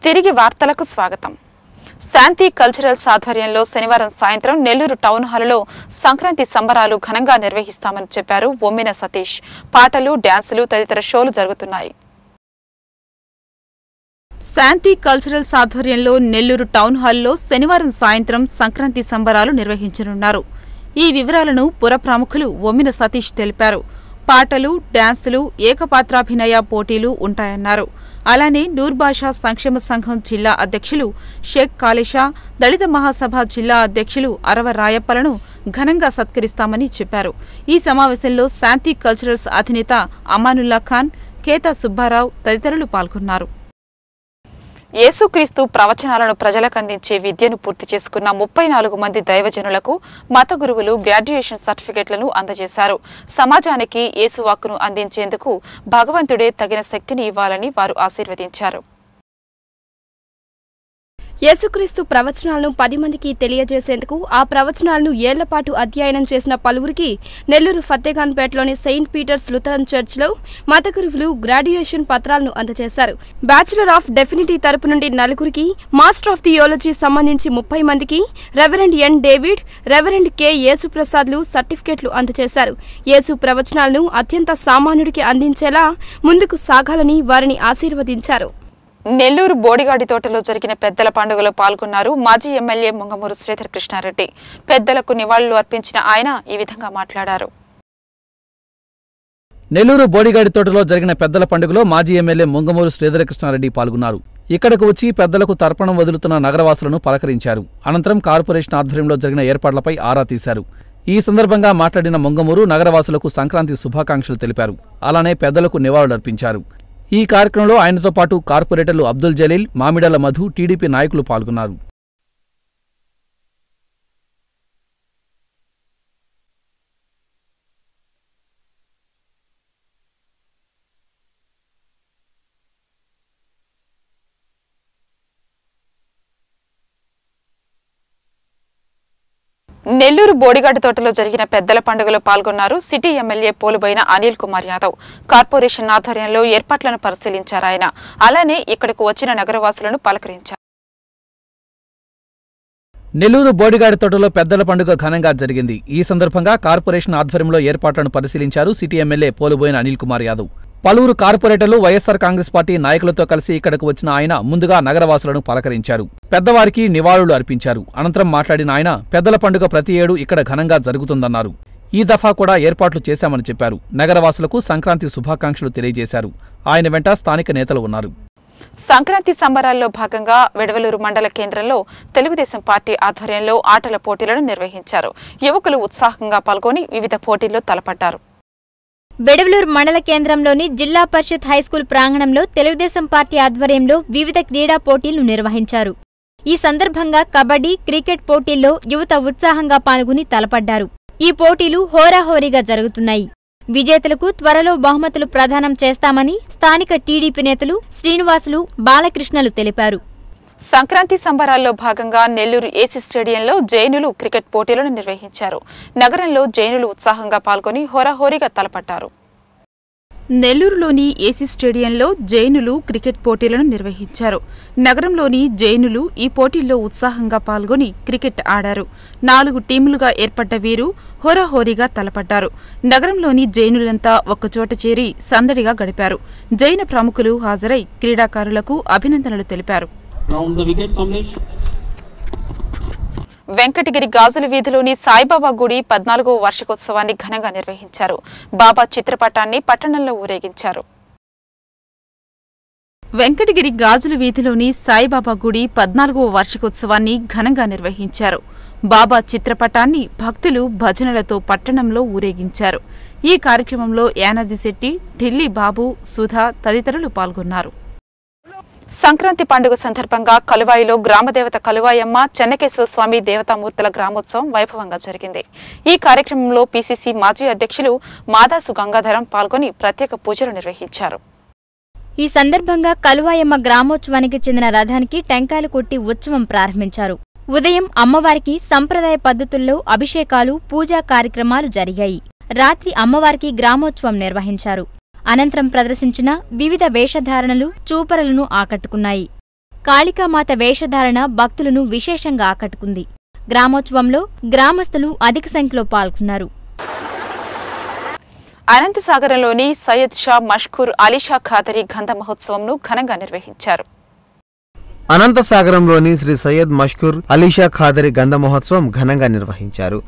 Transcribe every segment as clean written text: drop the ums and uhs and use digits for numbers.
తిరిగి వార్తలకు స్వాగతం. శాంతి కల్చరల్స్ ఆధ్వర్యంలో శనివారం సాయంత్రం నెల్లూరు టౌన్ హాల్లో సంక్రాంతి సంబరాలు ఘనంగా నిర్వహిస్తామని చెప్పారు ఒమ్మిన సతీష్. పాటలు, డాన్సులు తదితర షోలు జరుగుతున్నాయి. శాంతి కల్చరల్స్ ఆధ్వర్యంలో నెల్లూరు టౌన్ హాల్లో శనివారం సాయంత్రం సంక్రాంతి సంబరాలు నిర్వహించనున్నారు. ఈ వివరాలను పుర ప్రముఖులు ఒమ్మిన సతీష్ తెలిపారు. పాటలు, డాన్సులు, ఏకపాత్రాభినయ పోటీలు ఉంటాయన్నారు. అలానే నూర్బాషా సంక్షేమ సంఘం జిల్లా అధ్యక్షులు షేక్ కాళేషా, దళిత మహాసభ జిల్లా అధ్యక్షులు అరవ రాయప్పలను ఘనంగా సత్కరిస్తామని చెప్పారు. ఈ సమావేశంలో శాంతి కల్చరల్స్ అధినేత అమానుల్లా ఖాన్, కేతా సుబ్బారావు తదితరులు పాల్గొన్నారు. యేసుక్రీస్తు ప్రవచనాలను ప్రజలకు అందించే విద్యను పూర్తి చేసుకున్న 34 మంది దైవజనులకు మత గురువులు గ్రాడ్యుయేషన్ సర్టిఫికెట్లను అందజేశారు. సమాజానికి యేసువాక్కును అందించేందుకు భగవంతుడే తగిన శక్తిని ఇవ్వాలని వారు ఆశీర్వదించారు. యేసుక్రీస్తు ప్రవచనాలను 10 మందికి తెలియజేసేందుకు ఆ ప్రవచనాలను ఏళ్లపాటు అధ్యయనం చేసిన పలువురికి నెల్లూరు ఫతేఖాన్పేటలోని సెయింట్ పీటర్స్ లూథరన్ చర్చ్లో మత గురువులు గ్రాడ్యుయేషన్ పత్రాలను అందజేశారు. బ్యాచులర్ ఆఫ్ డెఫినిటీ తరపు నుండి 4కి, మాస్టర్ ఆఫ్ థియాలజీ సంబంధించి 30 మందికి reverend N David, reverend K యేసుప్రసాద్లు సర్టిఫికెట్లు అందజేశారు. యేసు ప్రవచనాలను అత్యంత సామాన్యుడికి అందించేలా ముందుకు సాగాలని వారిని ఆశీర్వదించారు. నెల్లూరు బోడిగాడి తోటలో జరిగిన పెద్దల పండుగలో పాల్గొన్నారు మాజీ ఎమ్మెల్యే ముంగమూరు శ్రీధర్ కృష్ణారెడ్డి. పెద్దలకు నివాళులు అర్పించిన ఆయన ఈ విధంగా మాట్లాడారు. నెల్లూరు బోడిగాడి తోటలో జరిగిన పెద్దల పండుగలో మాజీ ఎమ్మెల్యే ముంగమూరు శ్రీధర్ కృష్ణారెడ్డి పాల్గొన్నారు. ఇక్కడకు వచ్చి పెద్దలకు తర్పణం వదులుతున్న నగరవాసులను పలకరించారు. అనంతరం కార్పొరేషన్ ఆధ్వర్యంలో జరిగిన ఏర్పాట్లపై ఆరా తీశారు. ఈ సందర్భంగా మాట్లాడిన ముంగమూరు నగరవాసులకు సంక్రాంతి శుభాకాంక్షలు తెలిపారు. అలానే పెద్దలకు నివాళులర్పించారు. ఈ కార్యక్రమంలో ఆయనతో పాటు కార్పొరేటర్లు అబ్దుల్ జలీల్, మామిడాల మధు, టీడీపీ నాయకులు పాల్గొన్నారు. నెల్లూరు బోడిగాడి తోటలో జరిగిన పెద్దల పండుగలో పాల్గొన్నారు city MLA Poluboyina Anil Kumar Yadav. Corporation ఆధ్వర్యంలో ఏర్పాట్లను పరిశీలించారు ఆయన. అలానే ఇక్కడకు వచ్చిన నగరవాసులను పలకరించారు. నెల్లూరు బోడిగాడి తోటలో పెద్దల పండుగ ఘనంగా జరిగింది. ఈ సందర్భంగా కార్పొరేషన్ ఆధ్వర్యంలో ఏర్పాట్లను పరిశీలించారు సిటీ ఎమ్మెల్యే పోలుబోయిన అనిల్ కుమార్ యాదవ్. పలువురు కార్పొరేటర్లు, వైఎస్సార్ కాంగ్రెస్ పార్టీ నాయకులతో కలిసి ఇక్కడకు వచ్చిన ఆయన ముందుగా నగరవాసులను పలకరించారు. పెద్దవారికి నివాళులు అర్పించారు. అనంతరం మాట్లాడిన ఆయన పెద్దల పండుగ ప్రతి ఏడు ఇక్కడ ఘనంగా జరుగుతుందన్నారు. ఈ దఫా కూడా ఏర్పాట్లు చేశామని చెప్పారు. నగరవాసులకు సంక్రాంతి శుభాకాంక్షలు తెలియజేశారు. ఆయన వెంట స్థానిక నేతలు ఉన్నారు. సంక్రాంతి సంబరాల్లో భాగంగా వెడవలూరు మండల కేంద్రంలో తెలుగుదేశం పార్టీ ఆధ్వర్యంలో ఆటల పోటీలను నిర్వహించారు. యువకులు ఉత్సాహంగా పాల్గొని వివిధ పోటీల్లో తలపడ్డారు. వెడవలూరు మండల కేంద్రంలోని జిల్లా పరిషత్ హైస్కూల్ ప్రాంగణంలో తెలుగుదేశం పార్టీ ఆధ్వర్యంలో వివిధ క్రీడా పోటీలు నిర్వహించారు. ఈ సందర్భంగా కబడ్డీ, క్రికెట్ పోటీల్లో యువత ఉత్సాహంగా పాల్గొని తలపడ్డారు. ఈ పోటీలు హోరాహోరీగా జరుగుతున్నాయి. విజేతలకు త్వరలో బహుమతులు ప్రదానం చేస్తామని స్థానిక టీడీపీ నేతలు శ్రీనివాసులు, బాలకృష్ణలు తెలిపారు. సంక్రాంతి సంబరాల్లో భాగంగా నెల్లూరు ఏసీ స్టేడియంలో జైనులు క్రికెట్ పోటీలను నిర్వహించారు. నగరంలో జైనులు ఉత్సాహంగా పాల్గొని హోరాహోరీగా తలపట్టారు. నెల్లూరులోని ఏసీ స్టేడియంలో జైనులు క్రికెట్ పోటీలను నిర్వహించారు. నగరంలోని జైనులు ఈ పోటీల్లో ఉత్సాహంగా పాల్గొని క్రికెట్ ఆడారు. 4 టీములుగా ఏర్పడ్డ వీరు హోరాహోరీగా తలపడ్డారు. నగరంలోని జైనులంతా ఒక్కచోట చేరి సందడిగా గడిపారు. జైన ప్రముఖులు హాజరై క్రీడాకారులకు అభినందనలు తెలిపారు. వెంకటగిరి గాజుల వీధిలోని సాయిబాబా గుడి 14వ వార్షికోత్సవాన్ని ఘనంగా నిర్వహించారు. బాబా చిత్రపటాన్ని పట్టణంలో ఊరేగించారు. వెంకటగిరి గాజుల వీధిలోని సాయిబాబా గుడి 14వ వార్షికోత్సవాన్ని ఘనంగా నిర్వహించారు. బాబా చిత్రపటాన్ని భక్తులు భజనలతో పట్టణంలో ఊరేగించారు. ఈ కార్యక్రమంలో యానాదిశెట్టి, ఢిల్లీ బాబు, సుధా తదితరులు పాల్గొన్నారు. సంక్రాంతి పండుగ సందర్భంగా కలువాయిలో గ్రామదేవత కలువాయమ్మ, చెన్నకేశ్వర స్వామి దేవతామూర్తుల గ్రామోత్సవం వైభవంగా జరిగింది. ఈ కార్యక్రమంలో పీసీసీ మాజీ అధ్యక్షులు మాదాసు గంగాధరం పాల్గొని ప్రత్యేక పూజలు నిర్వహించారు. ఈ సందర్భంగా కలువాయమ్మ గ్రామోత్సవానికి చెందిన రథానికి టెంకాయలు కొట్టి ఉత్సవం ప్రారంభించారు. ఉదయం అమ్మవారికి సంప్రదాయ పద్ధతుల్లో అభిషేకాలు, పూజా కార్యక్రమాలు జరిగాయి. రాత్రి అమ్మవారికి గ్రామోత్సవం నిర్వహించారు. అనంతరం ప్రదర్శించిన వివిధ వేషధారణలు చూపరులను ఆకట్టుకున్నాయి. కాళికామాత వేషధారణ భక్తులను విశేషంగా ఆకట్టుకుంది. గ్రామోత్సవంలో గ్రామస్తులు అధిక సంఖ్యలో పాల్గొన్నారు. అనంతసాగరంలోని సయ్యద్ షా మష్కూర్ అలీషా ఖాదరీ గంధ మహోత్సవంను ఘనంగా నిర్వహించారు. అనంతసాగరంలోని శ్రీ సయ్యద్ మష్కూర్ అలీషా ఖాదరీ గంధ మహోత్సవం ఘనంగా నిర్వహించారు.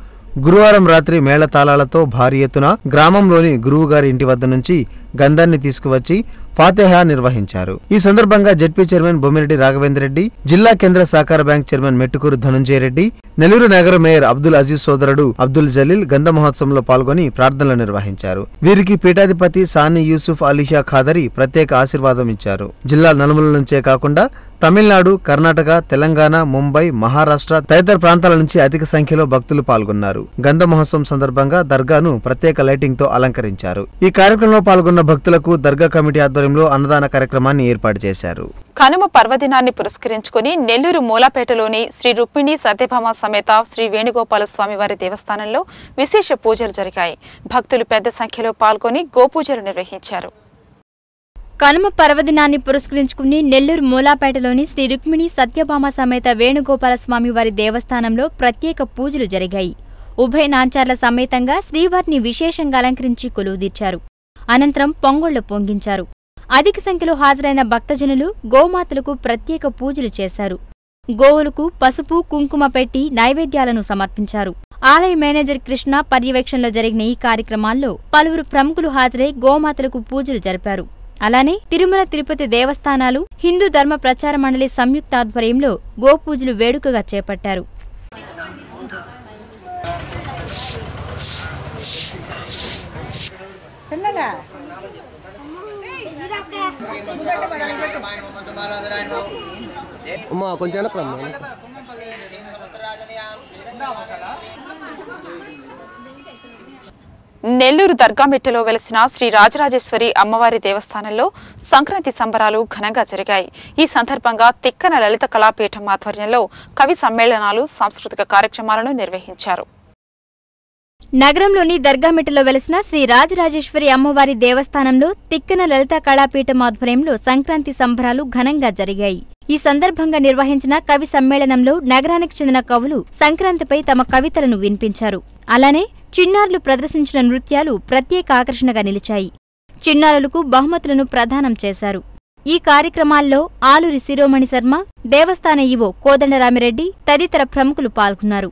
గురువారం రాత్రి మేళతాళాలతో భారీ ఎత్తున గ్రామంలోని గురువుగారి ఇంటి వద్ద నుంచి గంధాన్ని తీసుకువచ్చి ఫాతేహా నిర్వహించారు. ఈ సందర్భంగా జెడ్పీ చైర్మన్ బొమ్మిరెడ్డి రాఘవేంద్ర రెడ్డి, జిల్లా కేంద్ర సహకార బ్యాంక్ చైర్మన్ మెట్టుకూరు ధనుంజయ రెడ్డి, నెల్లూరు నగర మేయర్ అబ్దుల్ అజీజ్ సోదరుడు అబ్దుల్ జలీల్ గంధ మహోత్సవంలో పాల్గొని ప్రార్థనలు నిర్వహించారు. వీరికి పీఠాధిపతి సాని యూసుఫ్ అలీషా ఖాదరీ ప్రత్యేక ఆశీర్వాదం ఇచ్చారు. జిల్లా నలుమూల నుంచే కాకుండా తమిళనాడు, కర్ణాటక, తెలంగాణ, ముంబై, మహారాష్ట్ర తదితర ప్రాంతాల నుంచి అధిక సంఖ్యలో భక్తులు పాల్గొన్నారు. గంధ మహోత్సవం సందర్భంగా దర్గాను ప్రత్యేక లైటింగ్ తో అలంకరించారు. ఈ కార్యక్రమంలో పాల్గొన్న భక్తులకు దర్గా కమిటీ ఆధ్వర్యంలో అన్నదాన కార్యక్రమాన్ని ఏర్పాటు చేశారు. కనుమ పర్వదినాన్ని పురస్కరించుకుని నెల్లూరు మూలాపేటలోని శ్రీ రుక్మిణి సత్యభామ సమేత శ్రీ వేణుగోపాల స్వామివారి దేవస్థానంలో విశేష పూజలు జరిగాయి. భక్తులు పెద్ద సంఖ్యలో పాల్గొని గోపూజలు నిర్వహించారు. కనుమ పర్వదినాన్ని పురస్కరించుకుని నెల్లూరు మూలాపేటలోని శ్రీ రుక్మిణి సత్యభామ సమేత వేణుగోపాల స్వామివారి దేవస్థానంలో ప్రత్యేక పూజలు జరిగాయి. ఉభయ నాంచార్ల సమేతంగా శ్రీవారిని విశేషంగా అలంకరించి కొలువుదీర్చారు. అనంతరం పొంగళ్లు పొంగించారు. అధిక సంఖ్యలో హాజరైన భక్తజనులు గోమాతలకు ప్రత్యేక పూజలు చేశారు. గోవులకు పసుపు కుంకుమ పెట్టి నైవేద్యాలను సమర్పించారు. ఆలయ మేనేజర్ కృష్ణ పర్యవేక్షణలో జరిగిన ఈ కార్యక్రమాల్లో పలువురు ప్రముఖులు హాజరై గోమాతలకు పూజలు జరిపారు. అలానే తిరుమల తిరుపతి దేవస్థానాలు హిందూ ధర్మ ప్రచార మండలి సంయుక్త ఆధ్వర్యంలో గోపూజలు వేడుకగా చేపట్టారు. నెల్లూరు దర్గామిట్టలో వెలసిన శ్రీ రాజరాజేశ్వరి అమ్మవారి దేవస్థానంలో సంక్రాంతి సంబరాలు ఘనంగా జరిగాయి. ఈ సందర్భంగా తిక్కన లలిత కళాపీఠం ఆధ్వర్యంలో కవి సమ్మేళనాలు, సాంస్కృతిక కార్యక్రమాలను నిర్వహించారు. నగరంలోని దర్గామిట్టలో వెలసిన శ్రీ రాజరాజేశ్వరి అమ్మవారి దేవస్థానంలో తిక్కన లలిత కళాపీఠం ఆధ్వర్యంలో సంక్రాంతి సంబరాలు ఘనంగా జరిగాయి. ఈ సందర్భంగా నిర్వహించిన కవి సమ్మేళనంలో నగరానికి చెందిన కవులు సంక్రాంతిపై తమ కవితలను వినిపించారు. అలానే చిన్నారులు ప్రదర్శించిన నృత్యాలు ప్రత్యేక ఆకర్షణగా నిలిచాయి. చిన్నారులకు బహుమతులను ప్రదానం చేశారు. ఈ కార్యక్రమాల్లో ఆలూరి శిరోమణి శర్మ, దేవస్థాన ఈవో కోదండరామిరెడ్డి తదితర ప్రముఖులు పాల్గొన్నారు.